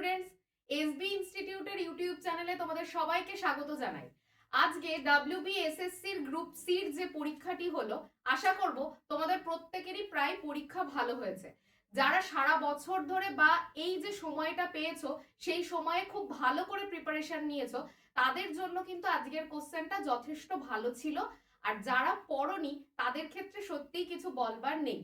Students, SB ইনস্টিটিউটের YouTube চ্যানেলে তোমাদের সবাইকে স্বাগত জানাই। আজকে WBSSC গ্রুপ সির যে পরীক্ষাটি হলো, আশা করব তোমাদের প্রত্যেকেরই প্রায় পরীক্ষা ভালো হয়েছে। যারা সারা বছর ধরে বা এই যে সময়টা পেয়েছো সেই সময়ে খুব ভালো করে প্রিপারেশন নিয়েছো, তাদের জন্য কিন্তু আজকের কোশ্চেনটা যথেষ্ট ভালো ছিল। আর যারা পড়োনি তাদের ক্ষেত্রে সত্যিই কিছু বলবার নেই।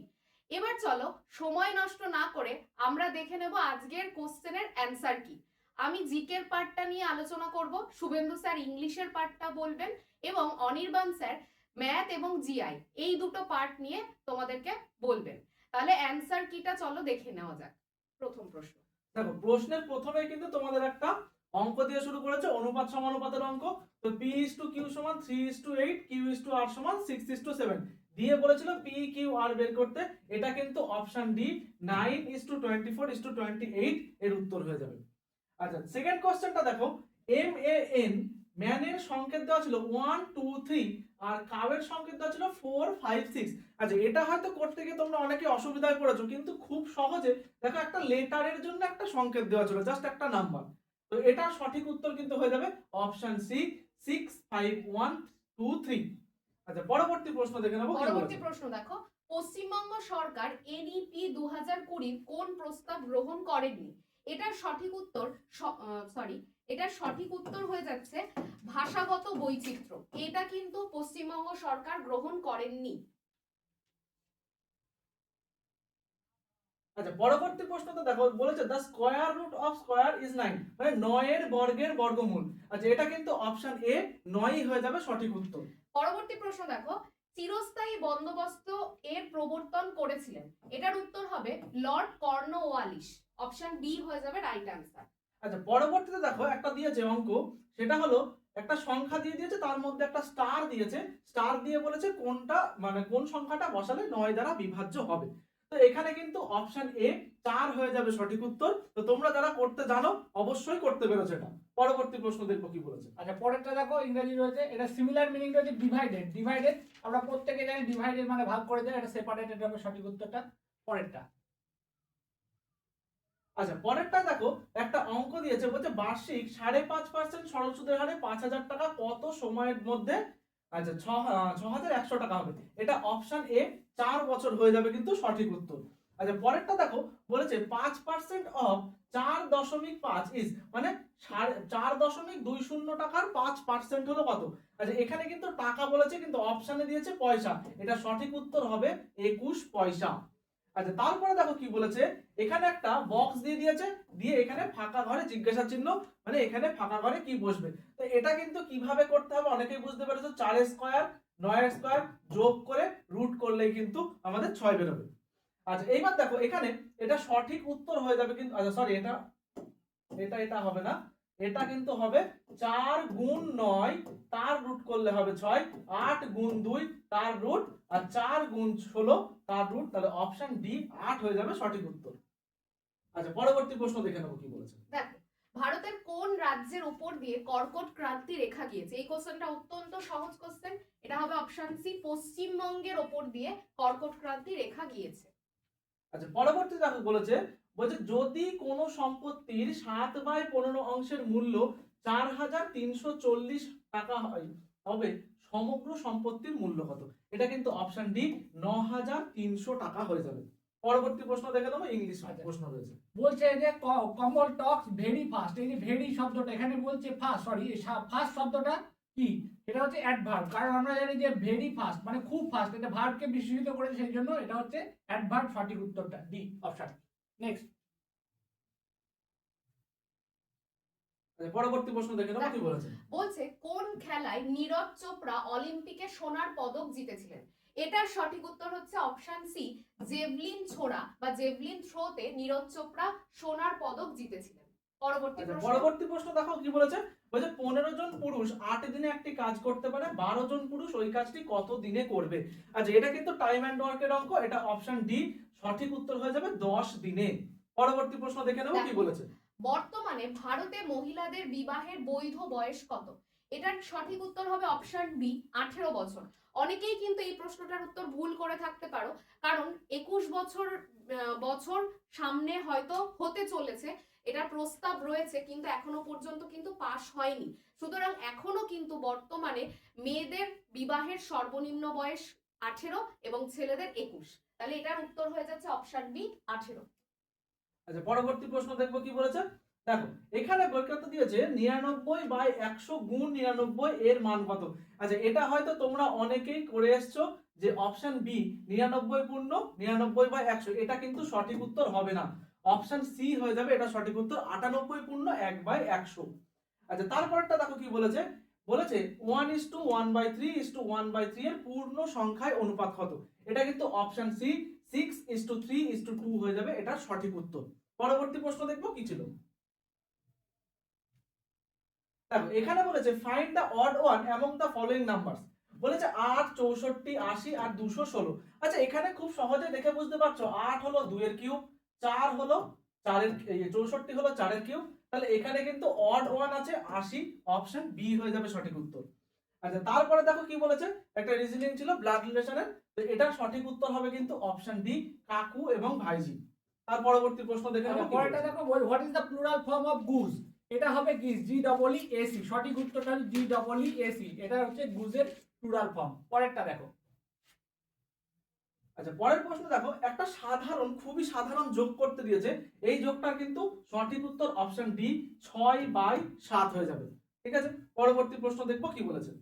এবার চলো সময় নষ্ট না করে আমরা দেখে নেব আজকের কোশ্চেনের অ্যান্সার কি। আমি জিকের পার্টটা নিয়ে আলোচনা করব, শুভেন্দু স্যার ইংলিশের পার্টটা বলবেন এবং অনির্বাণ স্যার ম্যাথ এবং জিআই এই দুটো পার্ট নিয়ে তোমাদেরকে বলবেন। তাহলে অ্যান্সার কিটা চলো দেখে নেওয়া যাক। প্রথম প্রশ্ন দেখো, প্রশ্নের প্রথমে কিন্তু তোমাদের একটা অঙ্ক দিয়ে শুরু করেছে, অনুপাত সমানুপাতের অঙ্ক। তো P/Q সমান 3:8, Q/R সমান 6:7 দিয়ে বলেছিল PQR বের করতে। এটা কিন্তু অপশন ডি 9:24:28 এর উত্তর হয়ে যাবে। আচ্ছা, সেকেন্ড কোশ্চেনটা দেখো, MAN ম্যানের সংকেত দেওয়া ছিল 1 2 3 আর কাবের সংকেত দেওয়া ছিল 4 5 6। আচ্ছা, এটা হয়তো করতে গিয়ে তোমরা অনেকে অসুবিধায় পড়েছো, কিন্তু খুব সহজে দেখো একটা লেটারের জন্য একটা সংকেত দেওয়া ছিল, জাস্ট একটা নাম্বার। তো এটা সঠিক উত্তর কিন্তু হয়ে যাবে অপশন সি 6 5 1 2 3। আচ্ছা, পরবর্তী প্রশ্ন দেখে নেব। পরবর্তী প্রশ্ন দেখো, পশ্চিমবঙ্গ সরকার NEP 2020 কোন প্রস্তাব গ্রহণ করেননি? এটার সঠিক উত্তর এটার সঠিক উত্তর হয়ে যাচ্ছে ভাষাগত বৈচিত্র্য। এটা কিন্তু পশ্চিমবঙ্গ সরকার গ্রহণ করেননি। আচ্ছা, পরবর্তী প্রশ্নটা দেখো, বলেছে the square root of square is 9, মানে 9 এর বর্গের বর্গমূল। আচ্ছা, এটা কিন্তু অপশন এ 9 হয়ে যাবে সঠিক উত্তর। পরবর্তী প্রশ্ন দেখো, চিরস্থায়ী বন্দোবস্ত এর প্রবর্তন করেছিলেন? এটার উত্তর হবে লর্ড কর্নওয়ালিস। অপশন বি হয়ে যাবে রাইট অ্যান্সার। আচ্ছা, পরবর্তীতে দেখো একটা দিয়েছে অঙ্ক, সেটা হলো একটা সংখ্যা দিয়ে দিয়েছে, তার মধ্যে একটা স্টার দিয়েছে, স্টার দিয়ে বলেছে কোনটা মানে কোন সংখ্যাটা বসালে 9 দ্বারা বিভাজ্য হবে। তো এখানে কিন্তু অপশন এ 4 হয়ে যাবে সঠিক উত্তর। তো তোমরা যারা করতে জানো অবশ্যই করতে পেরেছো এটা। পরবর্তী প্রশ্ন দেখবো কি বলেছে। আচ্ছা, পরেরটা দেখো, ইংরেজি রয়েছে, এটা সিমিলার মিনিং রয়েছে ডিভাইডেড। ডিভাইডেড আমরা প্রত্যেকে জানি ডিভাইডেড মানে ভাগ করে দেয়, এটা সেপারেটেড হবে সঠিক উত্তরটা। পরেরটা আচ্ছা, পরেরটা দেখো একটা অঙ্ক দিয়েছে, বলছে বার্ষিক 5.5% সরল সুদের হারে 5,000 টাকা কত সময়ের মধ্যে, আচ্ছা 6,100 টাকা হবে। এটা অপশন এ 4 বছর হয়ে যাবে কিন্তু সঠিক উত্তর। আচ্ছা, পরেরটা দেখো, বলেছে 5% অফ 4.5 ইজ, মানে 4.20 টাকার 5% হলো কত। আচ্ছা, এখানে কিন্তু টাকা বলেছে, কিন্তু অপশনে দিয়েছে পয়সা। এটা সঠিক উত্তর হবে 21 পয়সা। আচ্ছা, তারপরে দেখো কি বলেছে, এখানে একটা বক্স দিয়ে দিয়েছে, দিয়ে এখানে ফাঁকা ঘরে জিজ্ঞাসা চিহ্ন, মানে এখানে ফাঁকা ঘরে কি বসবে। তো এটা কিন্তু কিভাবে করতে হবে অনেকেই বুঝতে পেরেছো, 4 স্কয়ার 9 স্কয়ার যোগ করে রুট করলেই কিন্তু আমাদের 6 বেরোবে। আচ্ছা, এইবার দেখো এখানে এটা সঠিক উত্তর হয়ে যাবে কিন্তু, আচ্ছা সরি, এটা এটা এটা হবে না, এটা কিন্তু হবে 4 গুণ 9 তার রুট করলে হবে 6, 8 গুণ 2 তার রুট, আর 4 গুণ 16 তার রুট। তাহলে অপশন ডি 8 হয়ে যাবে সঠিক উত্তর। আচ্ছা, পরবর্তী প্রশ্ন দেখে নেব কি বলেছে। দেখো, ভারতের কোন রাজ্যের উপর দিয়ে কর্কট ক্রান্তি রেখা গিয়েছে? এই কোশ্চেনটা অত্যন্ত সহজ কোশ্চেন। এটা হবে অপশন সি, পশ্চিমবঙ্গের উপর দিয়ে কর্কট ক্রান্তি রেখা গিয়েছে। আচ্ছা, পরবর্তী দেখো বলেছে, যদি কোনো সম্পত্তির 7/15 অংশের মূল্য 4,340 টাকা হয়, তবে সমগ্র সম্পত্তির মূল্য কত। এটা কিন্তু অপশন ডি 9,300 টাকা হয়ে যাবে। পরবর্তী প্রশ্ন দেখে নেবো, ইংলিশ প্রশ্ন রয়েছে। বলছে যে কমল টক্স ভেরি ফাস্ট। এই যে ভেরি শব্দটা এখানে বলছে ফাস্ট, সরি ফাস্ট শব্দটা কি, এটা হচ্ছে অ্যাডভার্ব। কারণ আমরা জানি যে ভেরি ফাস্ট মানে খুব ফাস্ট, এটা ভার্বকে বিশেষিত করেছে, সেই জন্য এটা হচ্ছে অ্যাডভার্ব। সঠিক উত্তরটা ডি অপশন। নেক্সট পরবর্তী প্রশ্ন দেখে নেবো কি বলেছে। বলছে কোন খেলায় নীরজ চোপড়া অলিম্পিকে সোনার পদক জিতেছিলেন? এটার সঠিক উত্তর হচ্ছে অপশন সি, জেভলিন ছোড়া বা জেভলিন থ্রোতে নীরজ চোপড়া সোনার পদক জিতেছিলেন। পরবর্তী প্রশ্ন দেখো কি বলেছে, 15 জন পুরুষ 8 দিনে একটি কাজ করতে পারে, 12 জন পুরুষ ওই কাজটি কত দিনে করবে। আচ্ছা, এটা কিন্তু টাইম এন্ড ওয়ার্কের অঙ্ক। এটা অপশন ডি সঠিক উত্তর হয়ে যাবে 10 দিনে। পরবর্তী প্রশ্ন দেখে নেব কি বলেছে। বর্তমানে ভারতে মহিলাদের বিবাহের বৈধ বয়স কত? এটার সঠিক উত্তর হবে অপশন বি, 18 বছর। অনেকেই কিন্তু এই প্রশ্নটার উত্তর ভুল করে থাকতে পারো, কারণ 21 বছর সামনে হয়তো হতে চলেছে এটার প্রস্তাব রয়েছে, কিন্তু এখনো পর্যন্ত কিন্তু পাশ হয়নি। সুতরাং এখনো কিন্তু বর্তমানে মেয়েদের বিবাহের সর্বনিম্ন বয়স 18 এবং ছেলেদের 21। তাহলে এটার উত্তর হয়ে যাচ্ছে অপশন বি 18। আচ্ছা, পরবর্তী প্রশ্ন দেখবো কি বলেছে। দেখো এখানে বৈজ্ঞানিক দিয়েছে 99/100 গুণ 99 এর মান কত। আচ্ছা, এটা হয়তো তোমরা অনেকেই করে এসছো যে অপশন বি 99 পূর্ণ 99/100, এটা কিন্তু সঠিক উত্তর হবে না। অপশন সি হয়ে যাবে এটা সঠিক উত্তর, 98 পূর্ণ 1/100। আচ্ছা, তারপরটা দেখো কি বলেছে। বলেছে 1:1/3:1/3 এর পূর্ণ সংখ্যায় অনুপাত কত। এটা কিন্তু অপশন সি 6:3:2 হয়ে যাবে এটা সঠিক উত্তর। পরবর্তী প্রশ্ন দেখবো কি ছিল। দেখো এখানে বলেছে find the odd one among the following numbers. বলেছে 8, 64, 80 আর 216। আচ্ছা, এখানে খুব সহজে দেখে বুঝতে পারছো 8 হলো 2 এর কিউব, 4 হলো 4 এর 64 হলো 4 এর কিউব। তাহলে এখানে কিন্তু অড ওয়ান আছে 80, অপশন বি হয়ে যাবে সঠিক উত্তর। আচ্ছা, তারপরে দেখো কি বলেছে, একটা রিজনিং ছিল ব্লাড রিলেশনের, তো এটার সঠিক উত্তর হবে কিন্তু অপশন ডি কাকু এবং ভাইজি। তার পরবর্তী প্রশ্ন দেখে নেব। পরেরটা দেখো, what is the plural form of goose. এটা হবে গিজ, GEEAC। সঠিক উত্তরটা হচ্ছে GEEAC, এটা হচ্ছে গুজের প্লুরাল ফর্ম। পরেরটা দেখো। আচ্ছা, পরের প্রশ্ন দেখো, একটা সাধারণ খুবই সাধারণ যোগ করতে দিয়েছে। এই যোগটার কিন্তু সঠিক উত্তর অপশন ডি 6/7 হয়ে যাবে। ঠিক আছে, পরবর্তী প্রশ্ন দেখবো কি বলেছে।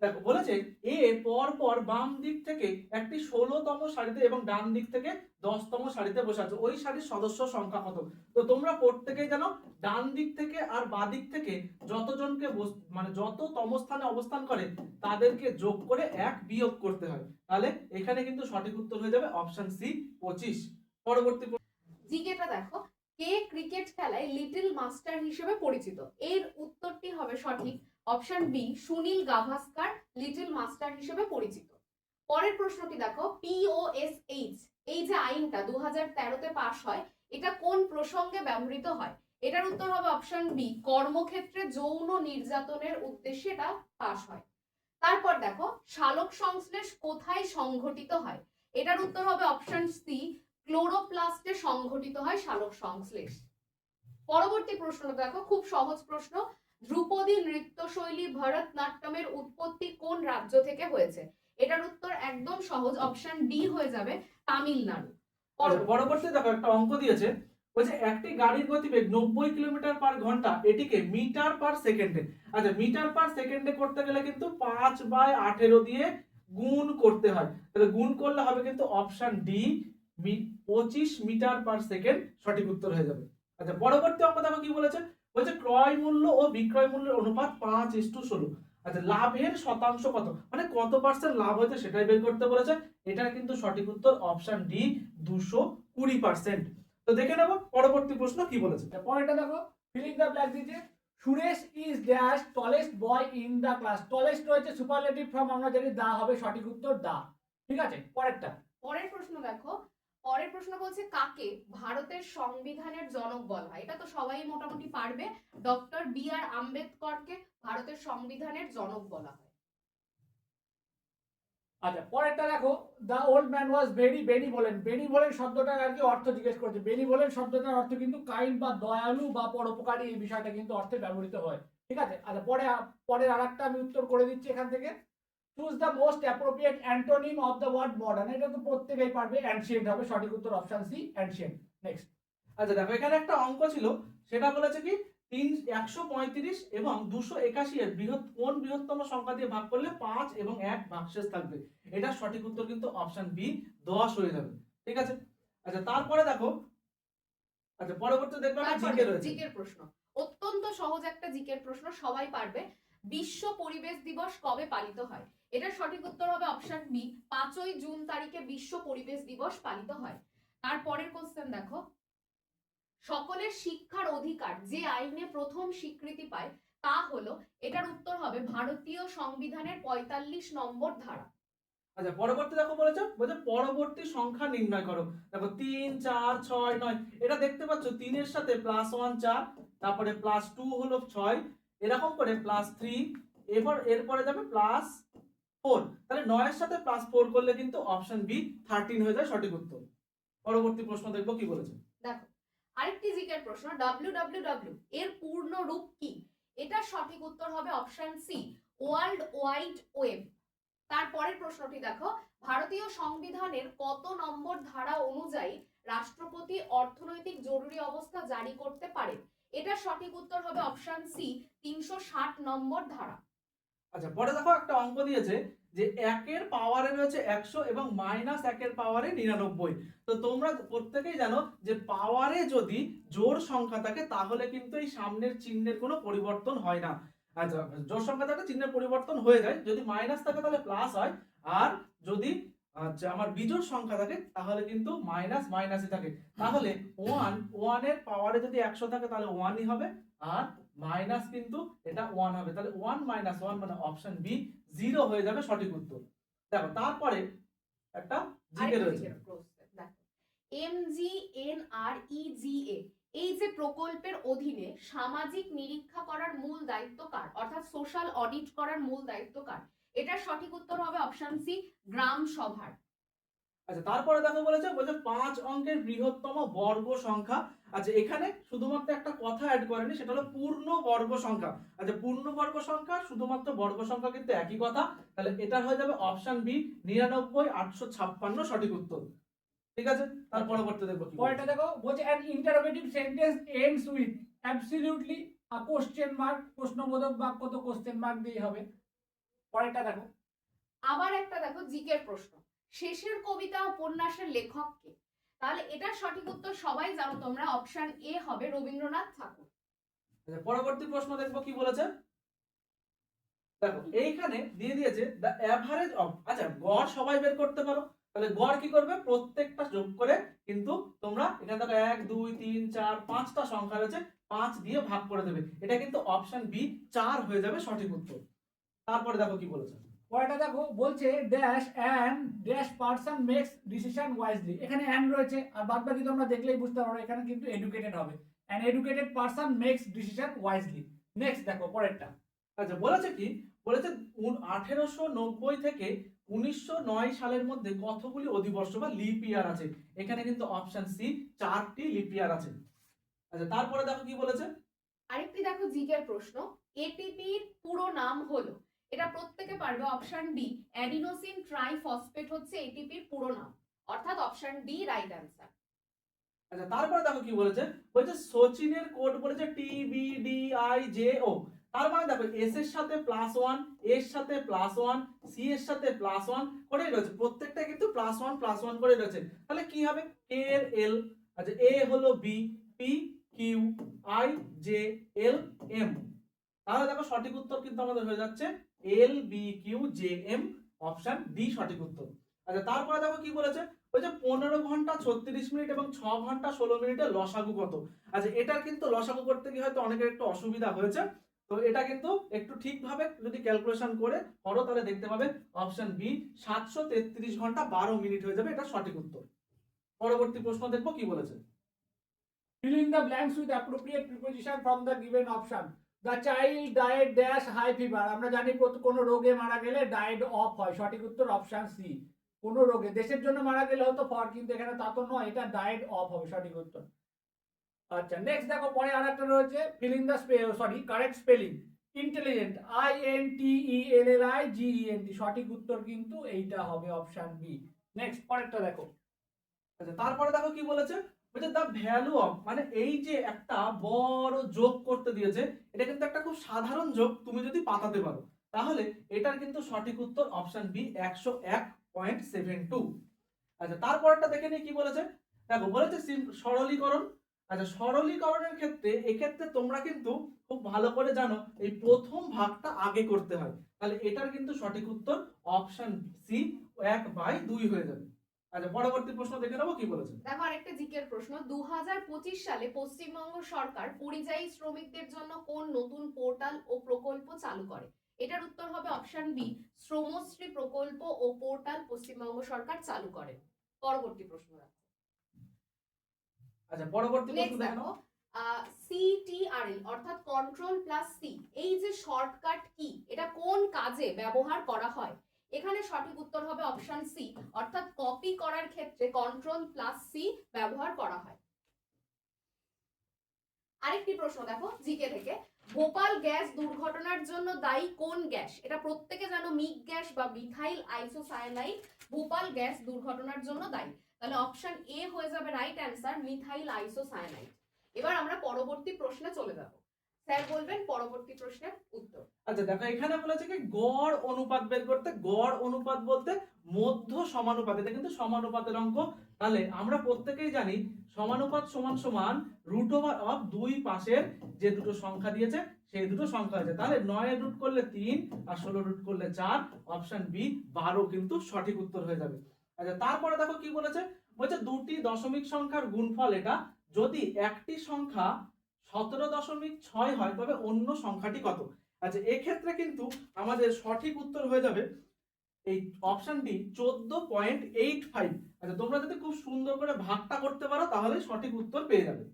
দেখো বলেছে এ পর পর বাম দিক থেকে একটি 16তম সারিতে এবং ডান দিক থেকে 10তম সারিতে বসে আছে। ওই সারির সদস্য সংখ্যা কত। তো তোমরা প্রত্যেকেই জানো ডান দিক থেকে আর বাঁ দিক থেকে যতজনকে মানে যততম স্থানে অবস্থান করে তাদেরকে যোগ করে 1 বিয়োগ করতে হয়। তাহলে এখানে কিন্তু সঠিক উত্তর হয়ে যাবে অপশন সি 25। পরবর্তী জিকেটা দেখো, কে ক্রিকেট খেলায় লিটল মাস্টার হিসেবে পরিচিত। এর উত্তরটি হবে সঠিক option B Sunil Gavaskar little master হিসেবে পরিচিত। পরের প্রশ্নটি দেখো, POSH এই যে আইনটা 2013-তে পাশ হয়, এটা কোন প্রসঙ্গে ব্যবহৃত হয়। এটার উত্তর হবে অপশন বি কর্মক্ষেত্রে যৌন নির্যাতনের উদ্দেশ্যে এটা পাশ হয়। তারপর দেখো, শালক সংশ্লেষ কোথায় সংঘটিত হয়। এটার উত্তর হবে অপশন সি ক্লোরোপ্লাস্টে সংঘটিত হয় শালক সংশ্লেষ। পরবর্তী প্রশ্ন দেখো, খুব সহজ প্রশ্ন, ধ্রুপদী নৃত্যশৈলী ভরতনাট্যমের উৎপত্তি কোন রাজ্য থেকে হয়েছে। এটার উত্তর একদম সহজ, অপশন ডি হয়ে যাবে তামিলনাড়ু। পরবর্তী দেখো একটা অঙ্ক দিয়েছে। বলছে একটি গাড়ির গতিবেগ 90 কিলোমিটার/ঘন্টা, এটিকে মিটার পার সেকেন্ডে। আচ্ছা, মিটার পার সেকেন্ডে করতে গেলে কিন্তু 5/18 দিয়ে গুণ করতে হয়। তাহলে গুণ করলে হবে কিন্তু option D 25 metre per second সঠিক উত্তর হয়ে যাবে। আচ্ছা, পরবর্তী অঙ্ক দেখো কি বলেছে। বলছে ক্রয় মূল্য ও বিক্রয় মূল্যের অনুপাত 5:16। আচ্ছা, লাভের শতাংশ কত, মানে কত পার্সেন্ট লাভ হয়েছে সেটাই বের করতে বলেছে। এটা কিন্তু সঠিক উত্তর অপশন ডি 220%। তো দেখে নেব পরবর্তী প্রশ্ন কি বলেছে। পরেরটা দেখো, ফিলিং দ্য ব্ল্যাঙ্ক দিয়েছে Suresh is dash tallest boy in the class. Tallest রয়েছে সুপারলেটিভ ফর্ম, আমরা জানি দা হবে সঠিক উত্তর দা। ঠিক আছে, পরেরটা। পরের প্রশ্ন দেখো, পরের প্রশ্ন বলছে কাকে ভারতের সংবিধানের জনক বলা হয়। এটা তো সবাই মোটামুটি পারবে, ডক্টর BR আম্বেদকরকে ভারতের সংবিধানের জনক বলা হয়। আচ্ছা, পরেরটা দেখো, the old man was very benevolent. Benevolent শব্দটার আর কি অর্থ জিজ্ঞেস করছে। বেনিভোলেন্ট শব্দটার অর্থ কিন্তু কাইন্ড বা দয়ালু বা পরোপকারী, এই বিষয়টা কিন্তু অর্থে ব্যবহৃত হয়। ঠিক আছে। আচ্ছা, পরের আরেকটা আমি উত্তর করে দিচ্ছি এখান থেকে। Choose the most appropriate antonym of the word modern. এটা তো প্রত্যেকেই পারবে, অ্যানশিয়েন্ট হবে সঠিক উত্তর, অপশন সি অ্যানশিয়েন্ট। নেক্সট। আচ্ছা দেখো, এখানে একটা অঙ্ক ছিল, সেটা বলেছে কি 135 এবং 281 এর কোন বৃহত্তম সংখ্যা দিয়ে ভাগ করলে 5 এবং 1 ভাগশেষ থাকবে। এটা সঠিক উত্তর কিন্তু অপশন বি 10 হয়ে যাবে। ঠিক আছে। আচ্ছা, তারপরে দেখো, আচ্ছা পরবর্তী দেখবে একটা জিকে রয়েছে। জিকের প্রশ্ন অত্যন্ত সহজ একটা জিকের প্রশ্ন, সবাই পারবে। বিশ্ব পরিবেশ দিবস কবে পালিত হয়। এটার সঠিক উত্তর হবে অপশন বি 5ই জুন তারিখে বিশ্ব পরিবেশ দিবস পালিত হয়। তারপরের কোশ্চেন দেখো, সকলের শিক্ষার অধিকার যে আইনে প্রথম স্বীকৃতি পায় তা হলো। এটার উত্তর হবে ভারতীয় সংবিধানের 45 নম্বর ধারা। আচ্ছা, পরবর্তী দেখো বলেছে পরবর্তী সংখ্যা নির্ণয় করো। দেখো 3, 4, 6, 9, এটা দেখতে পাচ্ছ 3 এর সাথে +1 4, তারপরে +2 হলো 6, এরকম করে +3, এরপরে যাবে +4। তাহলে 9 এর সাথে +4 করলে কিন্তু অপশন বি 13 হয়ে যায় সঠিক উত্তর। পরবর্তী প্রশ্ন দেখবো কি বলেছে। দেখো, আরেকটি জিকের প্রশ্ন, WWW এর পূর্ণ রূপ কি? এটা সঠিক উত্তর হবে option C, world wide web. তারপরের প্রশ্নটি দেখো, ভারতীয় সংবিধানের কত নম্বর ধারা অনুযায়ী রাষ্ট্রপতি অর্থনৈতিক জরুরি অবস্থা জারি করতে পারে? এটা সঠিক উত্তর হবে অপশন সি, 360 নম্বর ধারা। আচ্ছা, পরে দেখো একটা অঙ্ক দিয়েছে যে 1 এর পাওয়ারে রয়েছে 100 এবং -1 এর পাওয়ারে 99। তো তোমরা প্রত্যেকেই জানো যে পাওয়ারে যদি জোড় সংখ্যা থাকে তাহলে কিন্তু এই সামনের চিহ্নের কোনো পরিবর্তন হয় না। আচ্ছা, জোড় সংখ্যা থাকলে চিহ্নের পরিবর্তন হয়ে যায়, যদি মাইনাস থাকে তাহলে প্লাস হয়, আর যদি আমার বিজোড় সংখ্যা থাকে তাহলে কিন্তু মাইনাস মাইনাসই থাকে। তাহলে 1 এর পাওয়ারে যদি 100 থাকে তাহলে 1ই হবে, আর মাইনাস কিন্তু এটা 1 হবে, তাহলে 1 - 1 মানে অপশন বি 0 হয়ে যাবে সঠিক উত্তর। দেখো তারপরে একটা জিকে রয়েছে, MGNREGA এই যে প্রকল্পের অধীনে সামাজিক নিরীক্ষা করার মূল দায়িত্ব কার, অর্থাৎ সোশ্যাল অডিট করার মূল দায়িত্ব কার? এটার সঠিক উত্তর হবে অপশন সি, গ্রাম সভার। আচ্ছা তারপরে দেখো বলেছে 5 অঙ্কের বৃহত্তম বর্গ সংখ্যা। আচ্ছা, এখানে শুধুমাত্র একটা কথা অ্যাড করেনি, সেটা হলো পূর্ণ বর্গ সংখ্যা। আচ্ছা, পূর্ণ বর্গ সংখ্যা শুধুমাত্র বর্গ সংখ্যা কিন্তু একই কথা, তাহলে এটা হয়ে যাবে অপশন বি, 99,856 সঠিক উত্তর। ঠিক আছে, তার পরবর্তী দেখবো কি পরেরটা দেখো, বলছে an interrogative sentence ends with absolutely a question mark, প্রশ্নবোধক বাক্য তো কোশ্চেন মার্ক দিয়ে হবে। পরেরটা দেখো, আবার একটা দেখো জিকের প্রশ্ন, শেষের কবিতা উপন্যাসের লেখক কে? তাহলে এটার সঠিক উত্তর সবাই জানো তোমরা, অপশন এ হবে রবীন্দ্রনাথ ঠাকুর। আচ্ছা, পরবর্তী প্রশ্ন দেখবো কি বলেছে। দেখো এইখানে দিয়ে দিয়েছে দ্য অ্যাভারেজ অফ, আচ্ছা গড় সবাই বের করতে পারো, তাহলে গড় কি করবে, প্রত্যেকটা যোগ করে কিন্তু তোমরা এখানে দেখো 1 2 3 4 5টা সংখ্যা রয়েছে, 5 দিয়ে ভাগ করে দেবে, এটা কিন্তু অপশন বি 4 হয়ে যাবে সঠিক উত্তর। তারপরে দেখো কি বলেছে। পরেরটা দেখো, বলছে dash and dash person makes decision wisely. এখানে অ্যান্ড রয়েছে, আর বাদ বাকি তোমরা দেখলেই বুঝতে পারো এখানে কিন্তু এডুকেটেড হবে। An educated person makes decision wisely. Next দেখো পরেরটা, আচ্ছা বলেছে কি, বলেছে 1890 থেকে 1909 সালের মধ্যে কতগুলি অধিবর্ষ বা লিপ ইয়ার আছে? এখানে কিন্তু অপশন সি 4টি লিপ ইয়ার আছে। আচ্ছা তারপরে দেখো কি বলেছে। আরেকটি দেখো জিকের প্রশ্ন, এটিপির পুরো নাম হলো, এটা প্রত্যেকে পারবে, অপশন ডি, অ্যাডিনোসিন ট্রাইফসফেট হচ্ছে এটিপির পুরো নাম, অর্থাৎ অপশন ডি রাইট অ্যান্সার। আচ্ছা তারপরে দেখো কি বলেছে, বলছে সচিনের কোড বলেছে TBDIJO, তার মানে দেখো এস এর সাথে +1, এর সাথে +1, সি এর সাথে +1 করে রয়েছে, প্রত্যেকটা কিন্তু +1 করে রয়েছে, তাহলে কি হবে, কে এর এল, আচ্ছা এ হলো B, P Q, I J L M, তাহলে দেখো সঠিক উত্তর কিন্তু আমাদের হয়ে যাচ্ছে LBQJM, অপশন ডি সঠিক উত্তর। আচ্ছা তারপরে দেখো কি বলেছে, ওই যে 15 ঘন্টা 36 মিনিট এবং 6 ঘন্টা 16 মিনিটের লসাগু কত? আচ্ছা এটার কিন্তু লসাগু করতে গিয়ে হয়তো অনেকের একটু অসুবিধা হয়েছে, তো এটা কিন্তু একটু ঠিকভাবে যদি ক্যালকুলেশন করে করো তাহলে দেখতে পাবে অপশন বি 733 ঘন্টা 12 মিনিট হয়ে যাবে, এটা সঠিক উত্তর। পরবর্তী প্রশ্ন দেখবো কি বলেছে। filling the blanks with appropriate preposition from the given option. The child died dash high fever. আমরা জানি কোনো রোগে মারা গেলে died of হয়, সঠিক উত্তর অপশন সি। কোনো রোগে, দেশের জন্য মারা গেলে হতো ফর, কিন্তু এখানে তা তো নয়, এটা died of হবে সঠিক উত্তর। আচ্ছা নেক্সট দেখো, পরে আরেকটা রয়েছে filling the correct spelling, intelligent INTELLIGENT, সঠিক উত্তর কিন্তু এইটা হবে অপশন বি। নেক্সট পরেরটা দেখো। আচ্ছা তারপরে দেখো কি বলেছে, বলছে দ্য ভ্যালু অফ, মানে এই যে একটা বড় যোগ করতে দিয়েছে, এটা কিন্তু একটা খুব সাধারণ যোগ, তুমি যদি পাতাতে পারো তাহলে এটার কিন্তু সঠিক উত্তর অপশন বি 101.72। আচ্ছা তারপরটা দেখে নিই কি বলেছে। দেখো বলেছে সরলীকরণ। আচ্ছা সরলীকরণের ক্ষেত্রে এক্ষেত্রে তোমরা কিন্তু খুব ভালো করে জানো এই প্রথম ভাগটা আগে করতে হয়, তাহলে এটার কিন্তু সঠিক উত্তর অপশন সি 1/2 হয়ে যাবে। আচ্ছা পরবর্তী প্রশ্ন দেখে নেবো কি বলেছে। দেখো আরেকটা জিকের প্রশ্ন, 2025 সালে পশ্চিমবঙ্গ সরকার পরিযায়ী শ্রমিকদের জন্য কোন নতুন পোর্টাল ও প্রকল্প চালু করে? এটার উত্তর হবে অপশন বি, শ্রমশ্রী প্রকল্প ও পোর্টাল পশ্চিমবঙ্গ সরকার চালু করে। পরবর্তী প্রশ্ন দেখো। আচ্ছা পরবর্তী প্রশ্ন নেক্সট দেখো, CTRL অর্থাৎ কন্ট্রোল প্লাস সি, এই যে শর্টকাট কি, এটা কোন কাজে ব্যবহার করা হয়? এখানে সঠিক উত্তর হবে অপশন সি, অর্থাৎ কপি করার ক্ষেত্রে কন্ট্রোল প্লাস সি ব্যবহার করা হয়। আরেকটি প্রশ্ন দেখো জিকে থেকে, ভোপাল গ্যাস দুর্ঘটনার জন্য দায়ী কোন গ্যাস? এটা প্রত্যেকে জানো, মিগ গ্যাস বা মিথাইল আইসোসায়ানাইড ভোপাল গ্যাস দুর্ঘটনার জন্য দায়ী। তাহলে অপশন এ হয়ে যাবে রাইট অ্যান্সার, মিথাইল আইসোসায়ানাইড। এবার আমরা পরবর্তী প্রশ্নে চলে যাব, স্যার বলবেন পরবর্তী প্রশ্নের উত্তর। আচ্ছা দেখো এখানে বলেছে কি গড় অনুপাত বের করতে। গড় অনুপাত বলতে মধ্য সমানুপাত, এটা কিন্তু সমানুপাতের অঙ্ক। তাহলে আমরা প্রত্যেকেই জানি সমানুপাত সমান সমান রুট ওভার অফ দুই পাশের যে দুটো সংখ্যা দিয়েছে সেই দুটো সংখ্যা আছে। তাহলে 9 রুট করলে 3 আর 16 রুট করলে 4, অপশন বি 12 কিন্তু সঠিক উত্তর হয়ে যাবে। আচ্ছা তারপরে দেখো কি বলেছে, বলছে দুটি দশমিক সংখ্যার গুণফল এটা, যদি একটি সংখ্যা 17.6 হয় তবে অন্য সংখ্যাটি কত? আচ্ছা এক্ষেত্রে কিন্তু আমাদের সঠিক উত্তর হয়ে যাবে এই অপশনটি 14.85। আচ্ছা তোমরা যদি খুব সুন্দর করে ভাগটা করতে পারো তাহলে সঠিক উত্তর পেয়ে যাবে।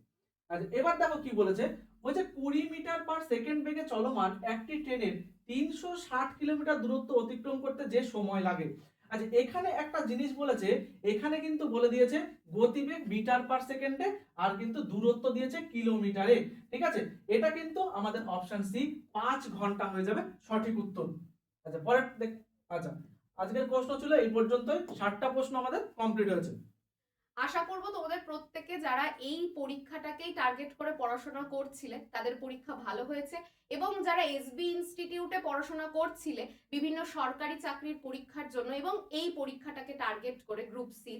আচ্ছা এবার দেখো কি বলেছে, বলছে 20 মিটার পার সেকেন্ড বেগে চলমান একটি ট্রেনের 360 কিলোমিটার দূরত্ব অতিক্রম করতে যে সময় লাগে। আচ্ছা এখানে একটা জিনিস বলেছে, এখানে কিন্তু বলে দিয়েছে গতিবেগ মিটার পার সেকেন্ডে আর কিন্তু দূরত্ব দিয়েছে কিলোমিটারে। ঠিক আছে, এটা কিন্তু আমাদের অপশন সি 5 ঘন্টা হয়ে যাবে সঠিক উত্তর। আচ্ছা পরের আচ্ছা আজকের প্রশ্ন ছিল এই পর্যন্তই, 60টা প্রশ্ন আমাদের কমপ্লিট হয়েছে। আশা করব তোমাদের প্রত্যেকে যারা এই পরীক্ষাটাকেই টার্গেট করে পড়াশোনা করছিলে তাদের পরীক্ষা ভালো হয়েছে, এবং যারা এসবি ইনস্টিটিউটে পড়াশোনা করছিলে বিভিন্ন সরকারি চাকরির পরীক্ষার জন্য এবং এই পরীক্ষাটাকে টার্গেট করে গ্রুপ সি,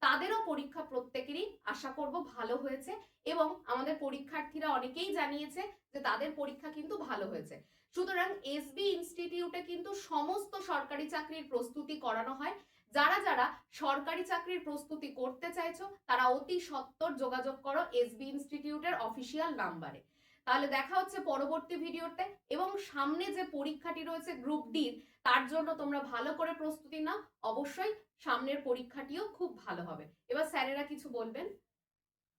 তাদেরও পরীক্ষা প্রত্যেকেরই আশা করব ভালো হয়েছে। এবং আমাদের পরীক্ষার্থীরা অনেকেই জানিয়েছে যে তাদের পরীক্ষা কিন্তু ভালো হয়েছে। সুতরাং এসবি ইনস্টিটিউটে কিন্তু সমস্ত সরকারি চাকরির প্রস্তুতি করানো হয়। যারা যারা সরকারি চাকরির প্রস্তুতি করতে চাইছো তারা অতি সত্বর যোগাযোগ করো এসবি ইনস্টিটিউটের অফিসিয়াল নাম্বারে। তাহলে দেখা হচ্ছে পরবর্তী ভিডিওতে, এবং সামনে যে পরীক্ষাটি রয়েছে গ্রুপ ডির, তার জন্য তোমরা ভালো করে প্রস্তুতি নাও। অবশ্যই সামনের পরীক্ষাটিও খুব ভালো হবে। এবার স্যারেরা কিছু বলবেন।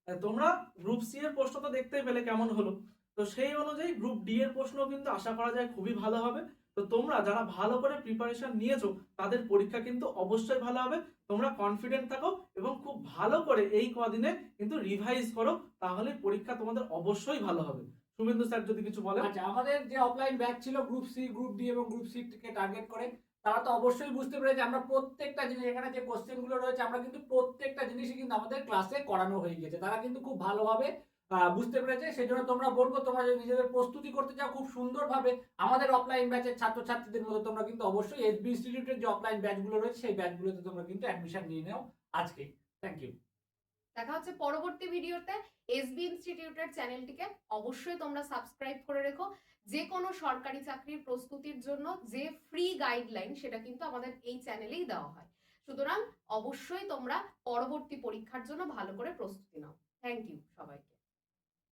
তোমরা গ্রুপ সি এর প্রশ্ন তো দেখতেই পেলে কেমন হলো, তো সেই অনুযায়ী গ্রুপ ডি এর প্রশ্ন কিন্তু আশা করা যায় খুবই ভালো হবে। তো তোমরা যারা ভালো করে প্রিপারেশন নিয়েছো তাদের পরীক্ষা কিন্তু অবশ্যই ভালো হবে। তোমরা কনফিডেন্ট থাকো এবং খুব ভালো করে এই কদিনে কিন্তু রিভাইজ করো, তাহলে পরীক্ষা তোমাদের অবশ্যই ভালো হবে। শুভেন্দু স্যার যদি কিছু বলেন। আচ্ছা আমাদের যে অফলাইন ব্যাচ ছিল গ্রুপ সি, গ্রুপ ডি এবং গ্রুপ সি কে টার্গেট করে, তারা তো অবশ্যই বুঝতে পেরেছে আমরা প্রত্যেকটা জিনিস, এখানে যে কোশ্চেন গুলো রয়েছে আমরা কিন্তু প্রত্যেকটা জিনিসই কিন্তু আমাদের ক্লাসে করানো হয়ে গেছে। তারা কিন্তু খুব ভালোভাবে বুঝতে পেরেছে। সেই জন্য তোমরা বলবো তোমরা যদি নিজেদের প্রস্তুতি করতে চাও খুব সুন্দরভাবে আমাদের অফলাইন ব্যাচের ছাত্রছাত্রীদের মতো তোমরা কিন্তু অবশ্যই এসবি ইনস্টিটিউটের যে অফলাইন ব্যাচগুলো রয়েছে সেই ব্যাচগুলোতে তোমরা কিন্তু অ্যাডমিশন নিয়ে নাও আজকে। Thank you. দেখা হচ্ছে পরবর্তী ভিডিওতে। এসবি ইনস্টিটিউটের চ্যানেলটিকে অবশ্যই তোমরা সাবস্ক্রাইব করে রেখো। যে কোনো সরকারি চাকরির প্রস্তুতির জন্য যে ফ্রি গাইডলাইন সেটা কিন্তু আমাদের এই চ্যানেলেই দেওয়া হয়। সুতরাং অবশ্যই তোমরা পরবর্তী পরীক্ষার জন্য ভালো করে প্রস্তুতি নাও। থ্যাংক ইউ সবাইকে।